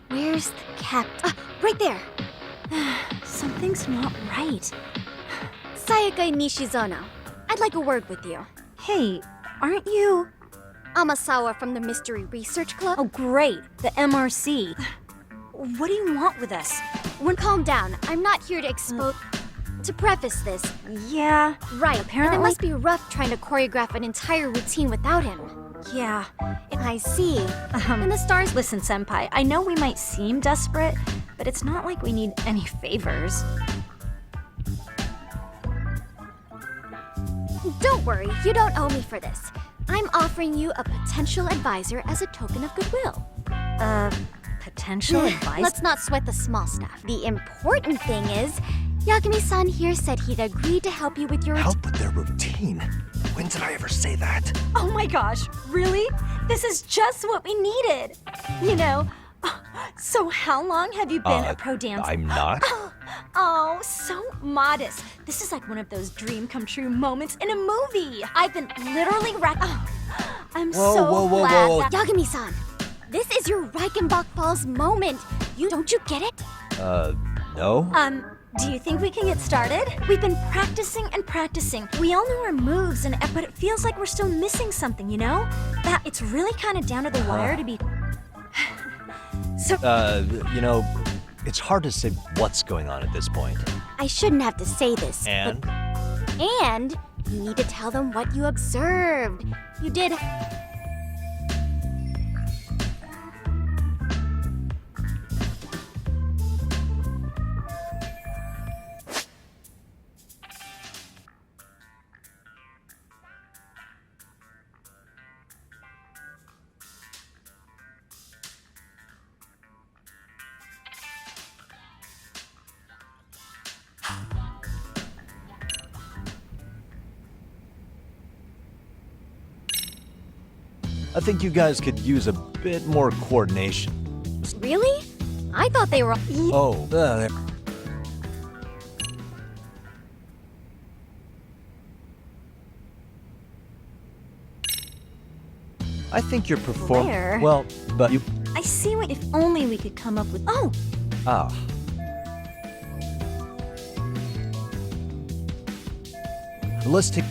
Where's the cap? Ah, right there! Something's not right. Sayaka Nishizono. I'd like a word with you. Hey, aren't you... Amasawa from the Mystery Research Club. Oh, great. The MRC. What do you want with us? Calm down. I'm not here to expose... To preface this, Yeah, right, apparently... and it must be rough trying to choreograph an entire routine without him. Yeah. I see. And the stars... Listen, Senpai, I know we might seem desperate, but it's not like we need any favors. Don't worry, you don't owe me for this. I'm offering you a potential advisor as a token of goodwill. Potential advice? Let's not sweat the small stuff. The important thing is, Yagami-san here said he'd agreed to help you with your... Help with their routine? When did I ever say that? Oh my gosh, really? This is just what we needed. You know, so how long have you been a pro dancer? I'm not. Oh, so modest. This is like one of those dream come true moments in a movie. I've been literally I'm Whoa, glad that... Yagami-san, this is your Reichenbach Falls moment. Don't you get it? No? Do you think we can get started? We've been practicing and practicing. We all know our moves, but it feels like we're still missing something, you know? That it's really kind of down to the wire to be... So... You know, it's hard to say what's going on at this point. I shouldn't have to say this. And? And you need to tell them what you observed. You did... I think you guys could use a bit more coordination. Really? I thought they were... Oh, I think you're performing... Blair? Well, but you... I see what... If only we could come up with... Oh! Ah. Let's take...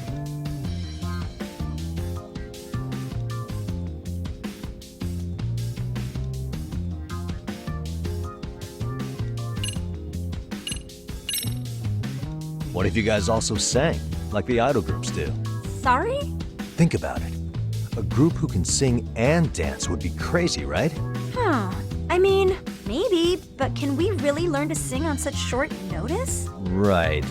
What if you guys also sang, like the idol groups do? Sorry? Think about it. A group who can sing and dance would be crazy, right? Huh. I mean, maybe, but can we really learn to sing on such short notice? Right.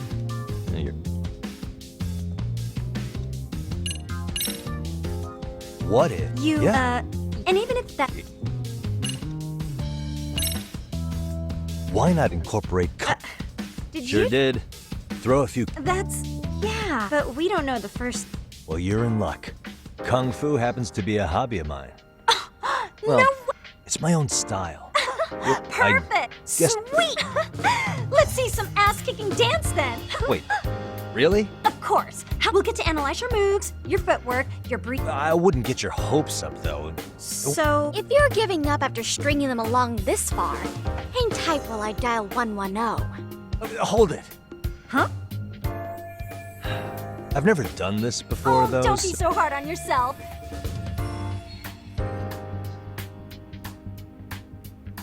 What if? And even if that... Why not incorporate... Did Sure you... did. Throw a few... That's... Yeah, but we don't know the first... Well, you're in luck. Kung Fu happens to be a hobby of mine. Well, No it's my own style. Perfect! guess- Sweet! Let's see some ass-kicking dance then! Wait, really? Of course! We'll get to analyze your moves, your footwork, your breathing... I wouldn't get your hopes up, though. So... If you're giving up after stringing them along this far, hang tight while I dial 110. Hold it. Huh? I've never done this before, though. Don't be so hard on yourself.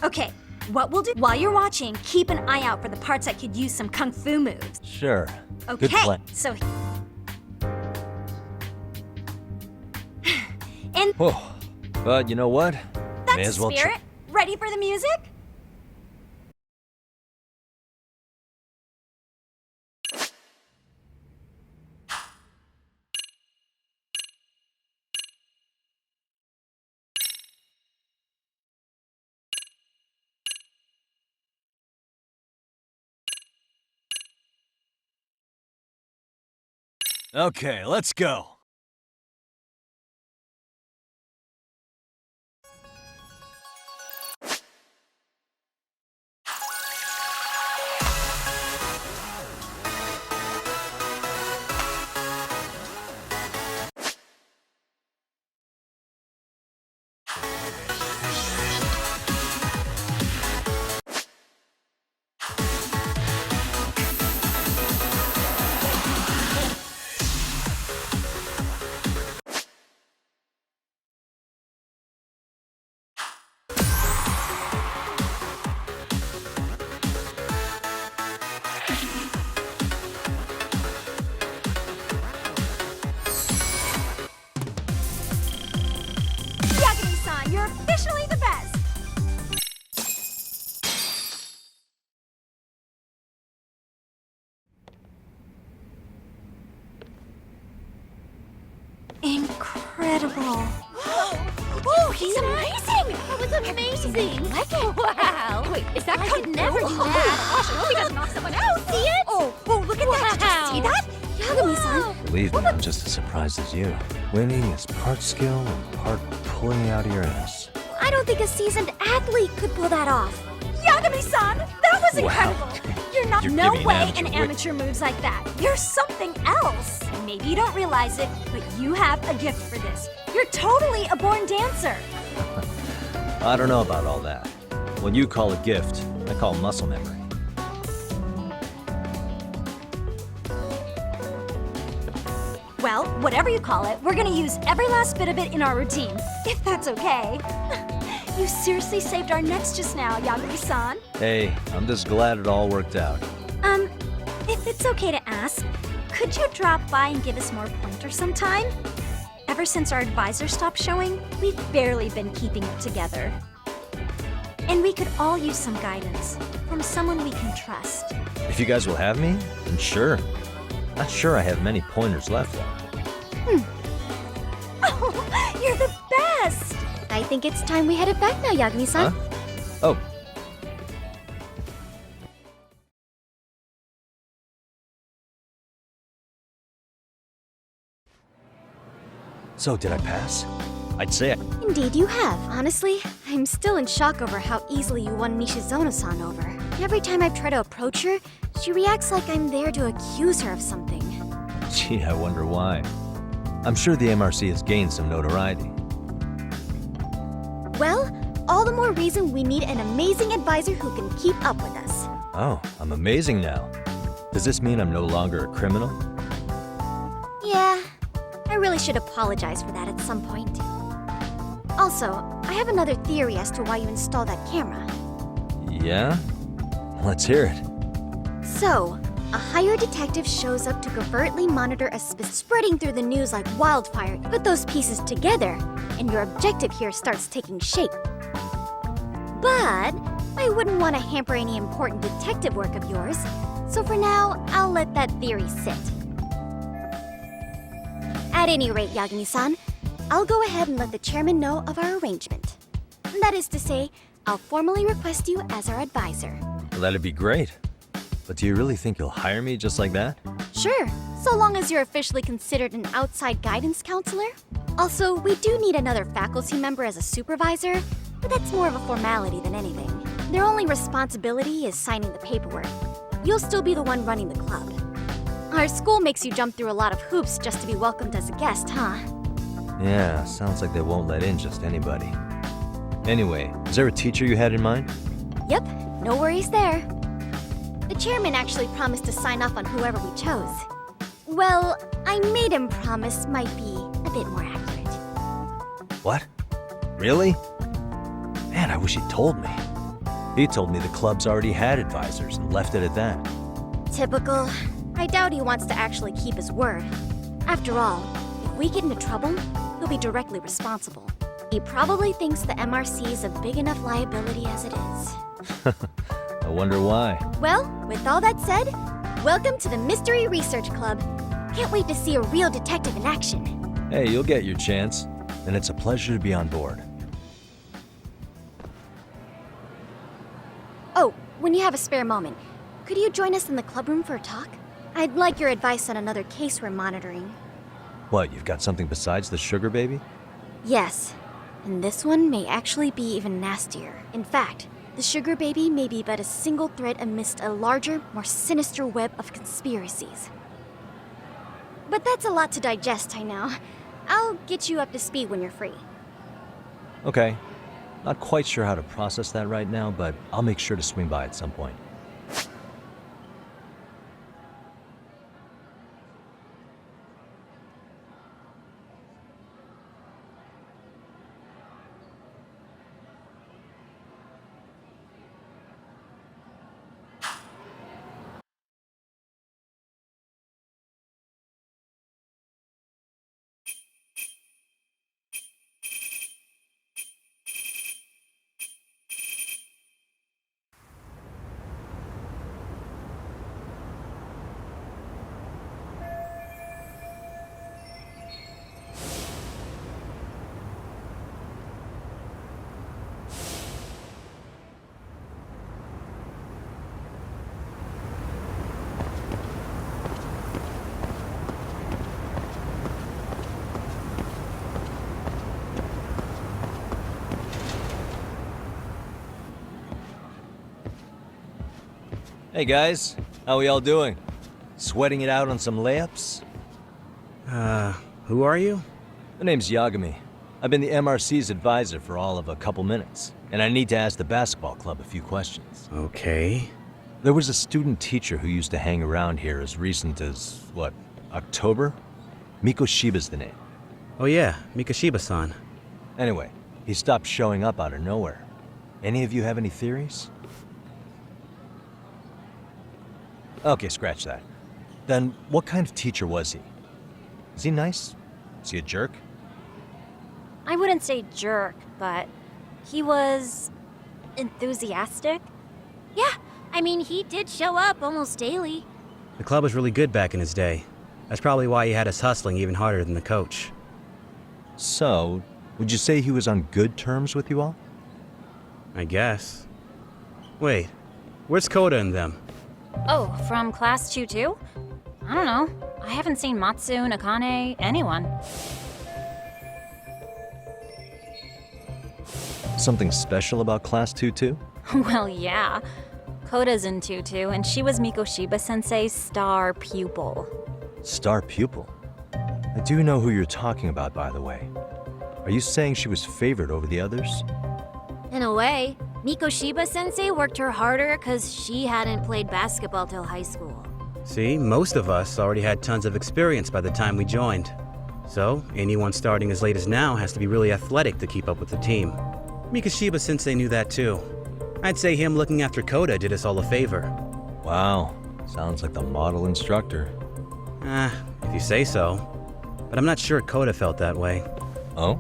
Okay, what we'll do while you're watching, keep an eye out for the parts that could use some kung fu moves. Sure. Okay, Good plan. so... And Oh, but you know what? that's May as well spirit. Ready for the music? Okay, let's go. incredible. Oh, he's amazing! That was amazing! Like it. Wow! Wait, is that I could never do that. Gosh, I hope he doesn't knock someone out. See it? Oh, look at that! Did you see that? Yagami-san. Believe me, I'm just as surprised as you. Winning is part skill and part pulling you out of your ass. I don't think a seasoned athlete could pull that off. Yagami-san, that was Wow. incredible. You're not You're no giving way an an amateur amateur moves like that. You're something else. And maybe you don't realize it, but you have a gift for this. You're totally a born dancer. I don't know about all that. When you call a gift, I call muscle memory. Well, whatever you call it, we're gonna use every last bit of it in our routine, if that's okay. You seriously saved our necks just now, Yagami-san. Hey, I'm just glad it all worked out. If it's okay to ask, could you drop by and give us more pointers sometime? Ever since our advisor stopped showing, we've barely been keeping it together. And we could all use some guidance from someone we can trust. If you guys will have me, then sure. Not sure I have many pointers left, though. Oh, you're the best! I think it's time we headed back now, Yagami-san. Huh? Oh. So, did I pass? I'd say I... Indeed, you have. Honestly, I'm still in shock over how easily you won Nishizono-san over. Every time I've tried to approach her, she reacts like I'm there to accuse her of something. Gee, I wonder why. I'm sure the MRC has gained some notoriety. Well, all the more reason we need an amazing advisor who can keep up with us. Oh, I'm amazing now. Does this mean I'm no longer a criminal? Yeah, I really should apologize for that at some point. Also, I have another theory as to why you installed that camera. Yeah? Let's hear it. So, a hired detective shows up to covertly monitor a spreading through the news like wildfire. Put those pieces together, and your objective here starts taking shape. But I wouldn't want to hamper any important detective work of yours, so for now, I'll let that theory sit. At any rate, Yagami-san, I'll go ahead and let the chairman know of our arrangement. That is to say, I'll formally request you as our advisor. Well, that'd be great. But do you really think you'll hire me just like that? Sure, so long as you're officially considered an outside guidance counselor. Also, we do need another faculty member as a supervisor, but that's more of a formality than anything. Their only responsibility is signing the paperwork. You'll still be the one running the club. Our school makes you jump through a lot of hoops just to be welcomed as a guest, huh? Yeah, sounds like they won't let in just anybody. Anyway, is there a teacher you had in mind? Yep, no worries there. The chairman actually promised to sign off on whoever we chose. Well, I made him promise might be a bit more accurate. What? Really? Man, I wish he'd told me. He told me the club's already had advisors and left it at that. Typical. I doubt he wants to actually keep his word. After all, if we get into trouble, he'll be directly responsible. He probably thinks the MRC is a big enough liability as it is. I wonder why. Well, with all that said, welcome to the Mystery Research Club. Can't wait to see a real detective in action. Hey, you'll get your chance, and it's a pleasure to be on board. Oh, when you have a spare moment, could you join us in the club room for a talk? I'd like your advice on another case we're monitoring. What, you've got something besides the sugar baby? Yes, and this one may actually be even nastier. In fact, the sugar baby may be but a single thread amidst a larger, more sinister web of conspiracies. But that's a lot to digest, I know. I'll get you up to speed when you're free. Okay. Not quite sure how to process that right now, but I'll make sure to swing by at some point. Hey guys, how we all doing? Sweating it out on some layups? Who are you? My name's Yagami. I've been the MRC's advisor for all of a couple minutes, and I need to ask the basketball club a few questions. Okay. There was a student teacher who used to hang around here as recent as, October? Miko Shiba's the name. Oh yeah, Mikashiba-san. Anyway, he stopped showing up out of nowhere. Any of you have any theories? Okay, scratch that. Then, what kind of teacher was he? Is he nice? Is he a jerk? I wouldn't say jerk, but he was enthusiastic. Yeah, I mean, he did show up almost daily. The club was really good back in his day. That's probably why he had us hustling even harder than the coach. So, would you say he was on good terms with you all? I guess. Wait, where's Koda and them? Oh, from class 2 too? I don't know. I haven't seen Matsu, Nakane, anyone. Something special about Class 2 too? Well, yeah. Koda's in 2-2, and she was Miko Shiba-sensei's star pupil. Star pupil? I do know who you're talking about, by the way. Are you saying she was favored over the others? In a way, Miko Shiba-sensei worked her harder because she hadn't played basketball till high school. See, most of us already had tons of experience by the time we joined. So, anyone starting as late as now has to be really athletic to keep up with the team. Mikashiba-sensei knew that too. I'd say him looking after Koda did us all a favor. Wow, sounds like the model instructor. If you say so. But I'm not sure Koda felt that way. Oh?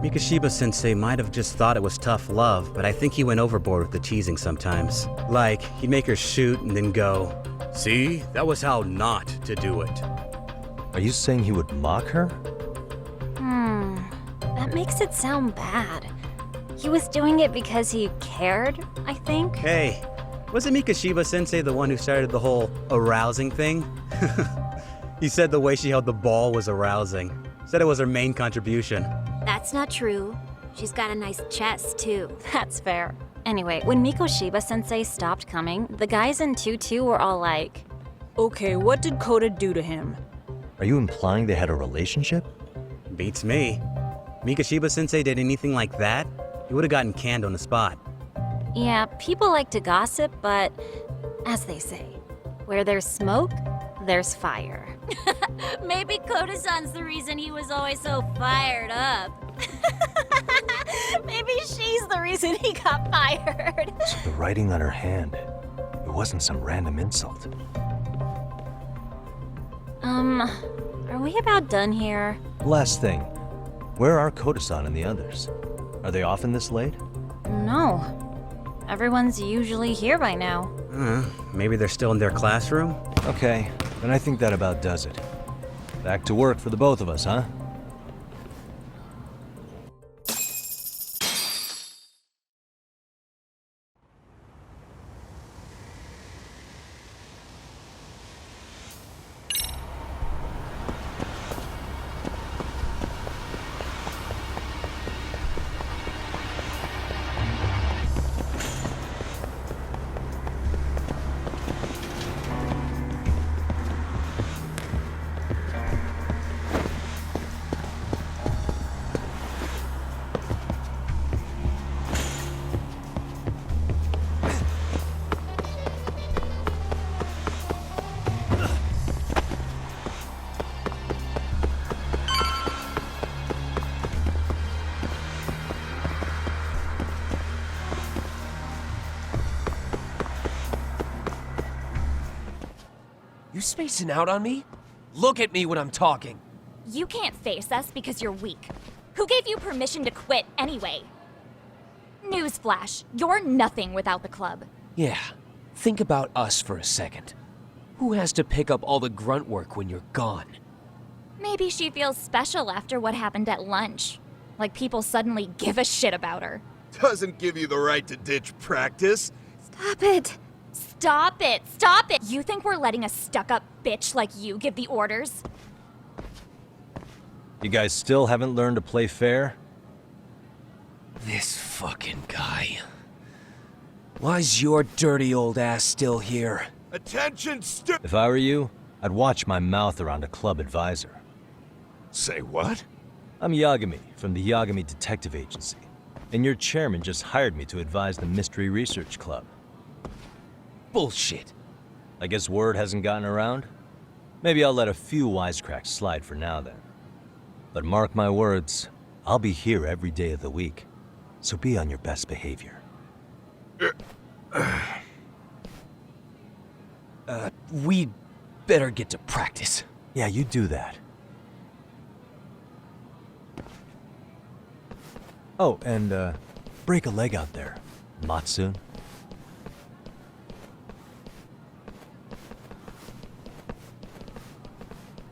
Mikashiba-sensei might have just thought it was tough love, but I think he went overboard with the teasing sometimes. Like, he'd make her shoot and then go, "See, that was how not to do it." Are you saying he would mock her? That makes it sound bad. He was doing it because he cared, I think. Hey, wasn't Mikashiba-sensei the one who started the whole arousing thing? He said the way she held the ball was arousing. Said it was her main contribution. That's not true. She's got a nice chest, too. That's fair. Anyway, when Miko Shiba-sensei stopped coming, the guys in 2-2 were all like, "Okay, what did Koda do to him?" Are you implying they had a relationship? Beats me. Mikashiba-sensei did anything like that, he would have gotten canned on the spot. Yeah, people like to gossip, but as they say, where there's smoke, there's fire. Maybe Koda-san's the reason he was always so fired up. Maybe she's the reason he got fired. So the writing on her hand, it wasn't some random insult. Are we about done here? Last thing, where are Koda-san and the others? Are they often this late? No. Everyone's usually here by now. Maybe they're still in their classroom? Okay, then I think that about does it. Back to work for the both of us, huh? You spacing out on me? Look at me when I'm talking. You can't face us because you're weak. Who gave you permission to quit anyway? Newsflash, you're nothing without the club. Yeah, think about us for a second. Who has to pick up all the grunt work when you're gone? Maybe she feels special after what happened at lunch. Like people suddenly give a shit about her. Doesn't give you the right to ditch practice. Stop it! Stop it! Stop it! You think we're letting a stuck-up bitch like you give the orders? You guys still haven't learned to play fair? This fucking guy. Why's your dirty old ass still here? Attention, If I were you, I'd watch my mouth around a club advisor. Say what? I'm Yagami from the Yagami Detective Agency, and your chairman just hired me to advise the Mystery Research Club. Bullshit. I guess word hasn't gotten around? Maybe I'll let a few wisecracks slide for now then. But mark my words, I'll be here every day of the week, so be on your best behavior. We'd better get to practice. Yeah, you do that. Oh, and break a leg out there. Not soon.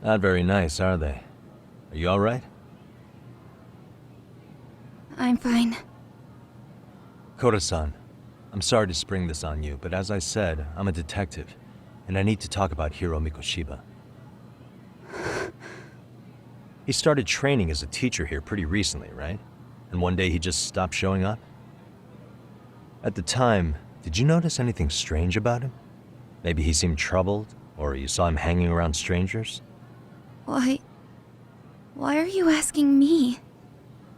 Not very nice, are they? Are you alright? I'm fine. Koda-san, I'm sorry to spring this on you, but as I said, I'm a detective, and I need to talk about Hiro Mikoshiba. He started training as a teacher here pretty recently, right? And one day he just stopped showing up? At the time, did you notice anything strange about him? Maybe he seemed troubled, or you saw him hanging around strangers? Why are you asking me?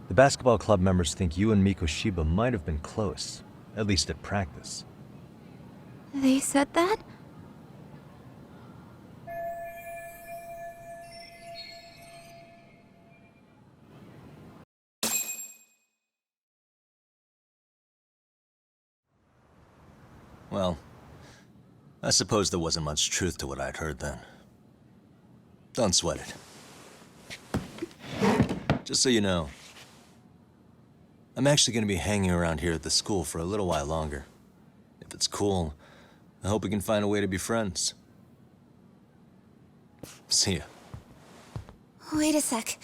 The basketball club members think you and Mikoshiba might have been close, at least at practice. They said that? Well, I suppose there wasn't much truth to what I'd heard then. Don't sweat it. Just so you know, I'm actually going to be hanging around here at the school for a little while longer. If it's cool, I hope we can find a way to be friends. See ya. Wait a sec.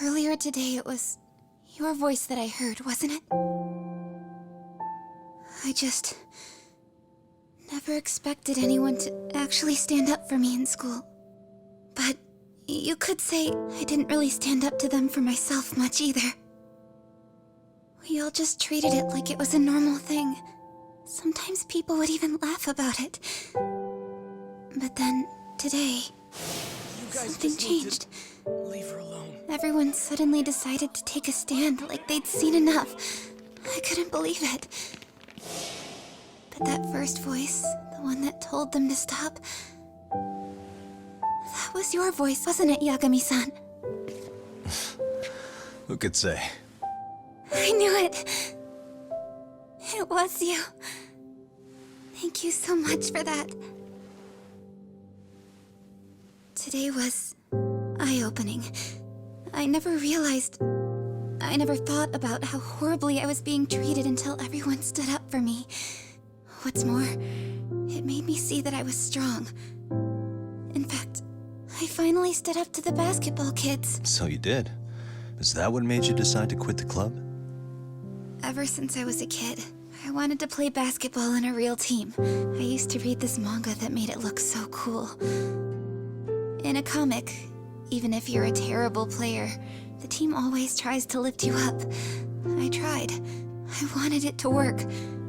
Earlier today, it was your voice that I heard, wasn't it? I just never expected anyone to actually stand up for me in school. But you could say I didn't really stand up to them for myself much either. We all just treated it like it was a normal thing. Sometimes people would even laugh about it. But then, today, something changed. Leave her alone. Everyone suddenly decided to take a stand like they'd seen enough. I couldn't believe it. But that first voice, the one that told them to stop, that was your voice, wasn't it, Yagami-san? Who could say? I knew it. It was you. Thank you so much for that. Today was eye-opening. I never thought about how horribly I was being treated until everyone stood up for me. What's more, it made me see that I was strong. In fact, I finally stood up to the basketball kids. So you did. Is that what made you decide to quit the club? Ever since I was a kid, I wanted to play basketball in a real team. I used to read this manga that made it look so cool. In a comic, even if you're a terrible player, the team always tries to lift you up. I tried. I wanted it to work,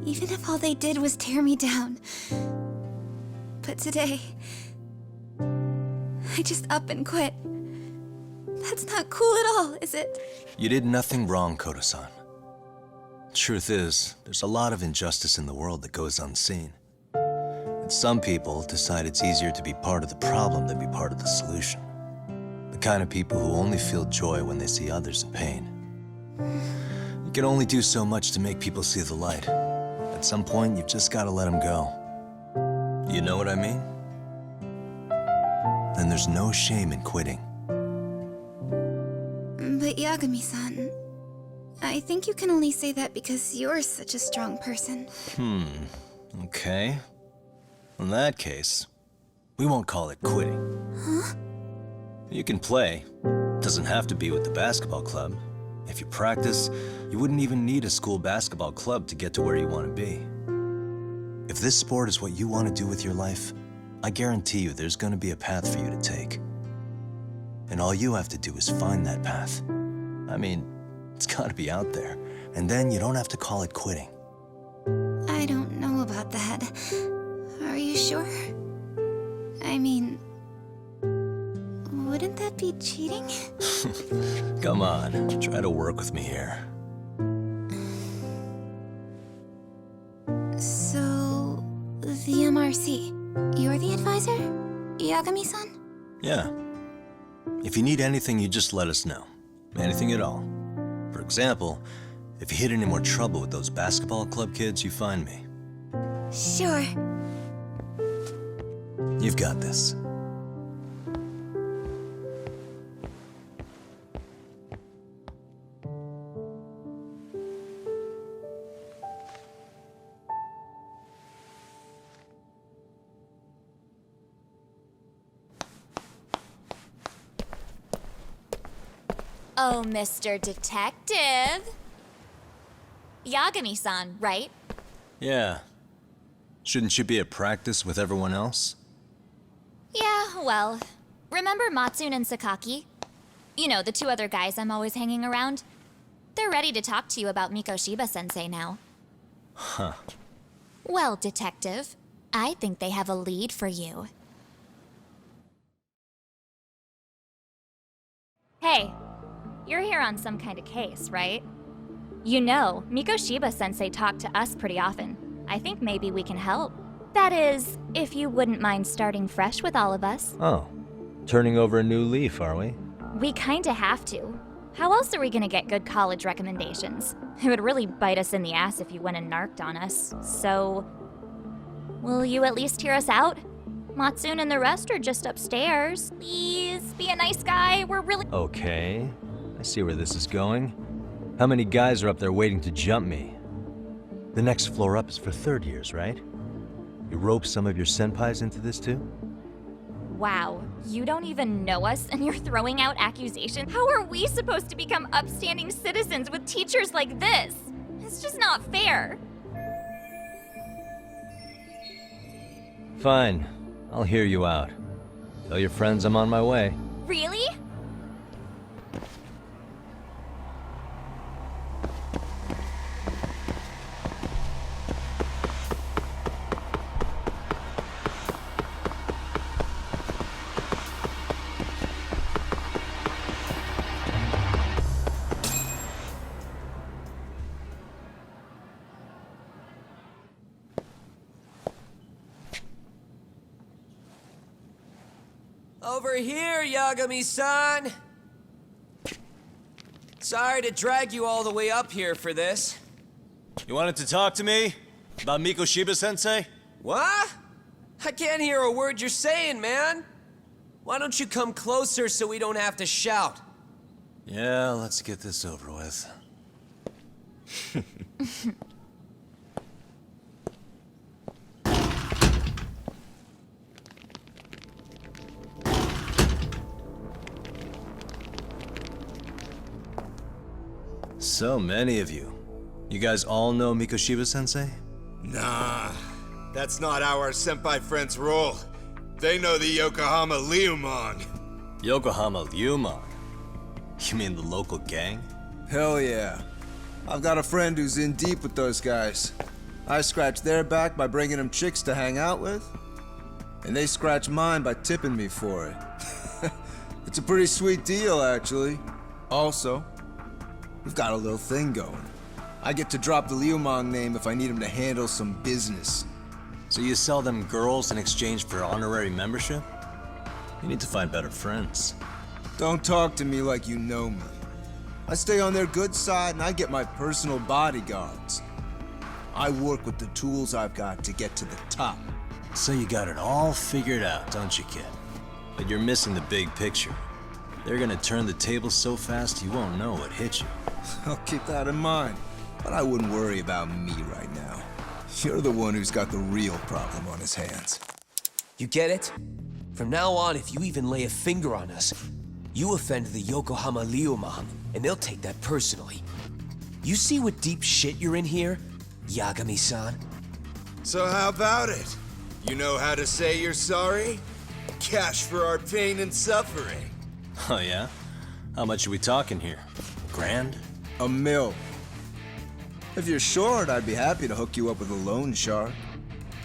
even if all they did was tear me down. But today, I just up and quit. That's not cool at all, is it? You did nothing wrong, Koda-san. Truth is, there's a lot of injustice in the world that goes unseen. And some people decide it's easier to be part of the problem than be part of the solution. The kind of people who only feel joy when they see others in pain. You can only do so much to make people see the light. At some point, you've just got to let them go. You know what I mean? Then there's no shame in quitting. But Yagami-san, I think you can only say that because you're such a strong person. Okay. In that case, we won't call it quitting. Huh? You can play. Doesn't have to be with the basketball club. If you practice, you wouldn't even need a school basketball club to get to where you want to be. If this sport is what you want to do with your life, I guarantee you there's going to be a path for you to take. And all you have to do is find that path. I mean, it's got to be out there, And then you don't have to call it quitting. I don't know about that. Are you sure? I mean, wouldn't that be cheating? Come on, try to work with me here. So, the MRC, you're the advisor? Yagami-san? Yeah. If you need anything, you just let us know. Anything at all. For example, if you hit any more trouble with those basketball club kids, you find me. Sure. You've got this. Oh, Mr. Detective. Yagami-san, right? Yeah. Shouldn't you be at practice with everyone else? Yeah, well, remember Matsune and Sakaki? You know, the two other guys I'm always hanging around? They're ready to talk to you about Mikoshiba-sensei now. Huh. Well, Detective, I think they have a lead for you. Hey, you're here on some kind of case, right? You know, Mikoshiba-sensei talked to us pretty often. I think maybe we can help. That is, if you wouldn't mind starting fresh with all of us. Oh. Turning over a new leaf, are we? We kinda have to. How else are we gonna get good college recommendations? It would really bite us in the ass if you went and narked on us. So, will you at least hear us out? Matsune and the rest are just upstairs. Please, be a nice guy. We're really— Okay. I see where this is going. How many guys are up there waiting to jump me? The next floor up is for third years, right? You rope some of your senpais into this too? Wow, you don't even know us and you're throwing out accusations? How are we supposed to become upstanding citizens with teachers like this? It's just not fair. Fine. I'll hear you out. Tell your friends I'm on my way. Really? Over here, Yagami-san! Sorry to drag you all the way up here for this. You wanted to talk to me? About Mikoshiba-sensei? What? I can't hear a word you're saying, man. Why don't you come closer so we don't have to shout? Yeah, let's get this over with. So many of you. You guys all know Mikoshiba-sensei? Nah, that's not how our senpai friends roll. They know the Yokohama Liumang. Yokohama Liumang? You mean the local gang? Hell yeah. I've got a friend who's in deep with those guys. I scratch their back by bringing them chicks to hang out with, and they scratch mine by tipping me for it. It's a pretty sweet deal, actually. Also, we've got a little thing going. I get to drop the Liumang name if I need him to handle some business. So you sell them girls in exchange for honorary membership? You need to find better friends. Don't talk to me like you know me. I stay on their good side and I get my personal bodyguards. I work with the tools I've got to get to the top. So you got it all figured out, don't you, kid? But you're missing the big picture. They're gonna turn the tables so fast you won't know what hit you. I'll keep that in mind. But I wouldn't worry about me right now. You're the one who's got the real problem on his hands. You get it? From now on, if you even lay a finger on us, you offend the Yokohama Liumang, and they'll take that personally. You see what deep shit you're in here, Yagami-san? So how about it? You know how to say you're sorry? Cash for our pain and suffering. Oh yeah? How much are we talking here? Grand? $1 million. If you're short, I'd be happy to hook you up with a loan shark.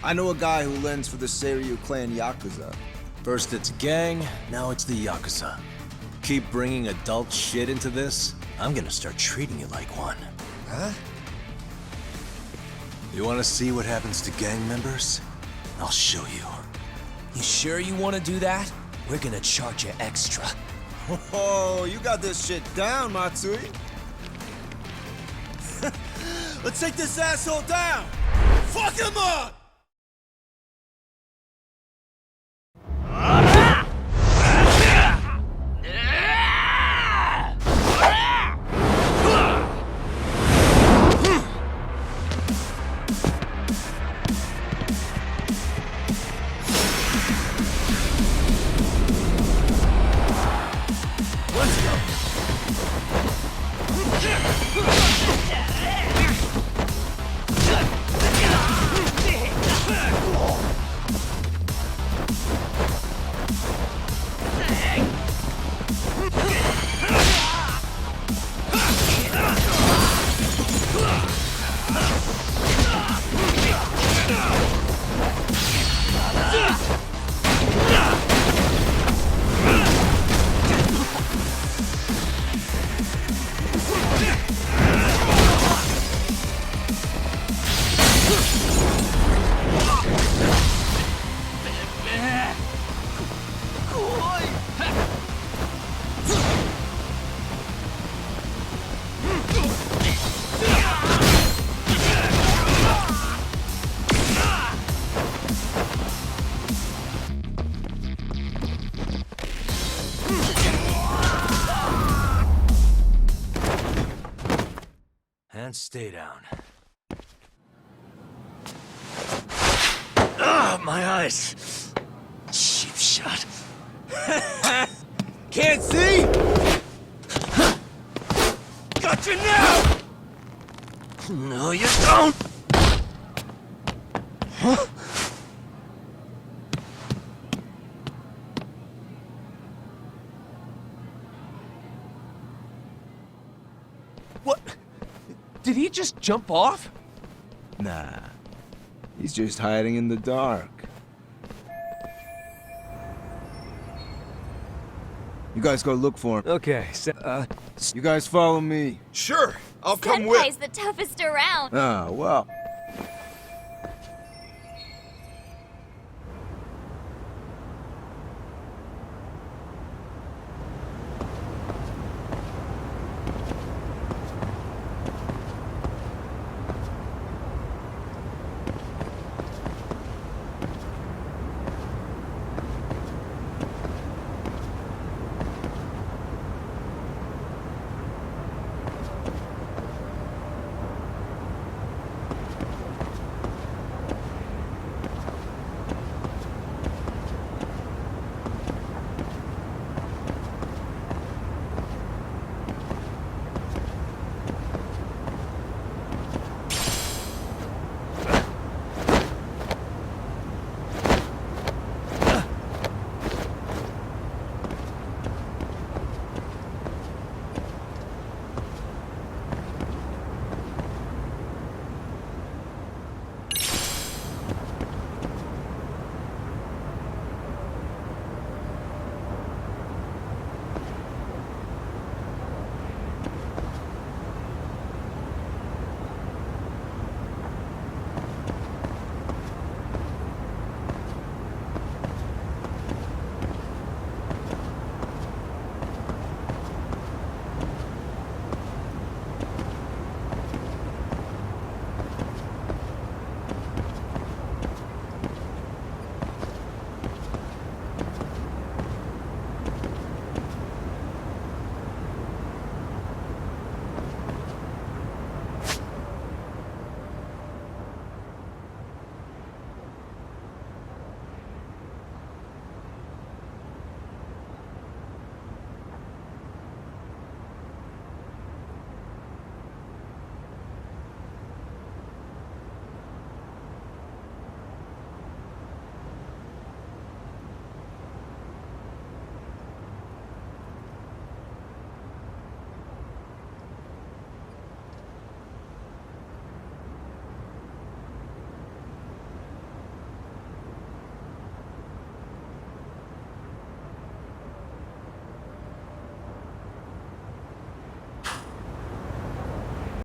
I know a guy who lends for the Seiryu clan Yakuza. First it's gang, now it's the Yakuza. Keep bringing adult shit into this, I'm gonna start treating you like one. Huh? You wanna see what happens to gang members? I'll show you. You sure you want to do that? We're gonna charge you extra. Oh, you got this shit down, Matsui. Let's take this asshole down! Fuck him up! And stay down. Ah, my eyes! Cheap shot. Can't see? Got you now! No, you don't! What? Did he just jump off? Nah. He's just hiding in the dark. You guys go look for him. Okay, You guys follow me. Sure, I'll come with. Senpai's the toughest around. Ah, well.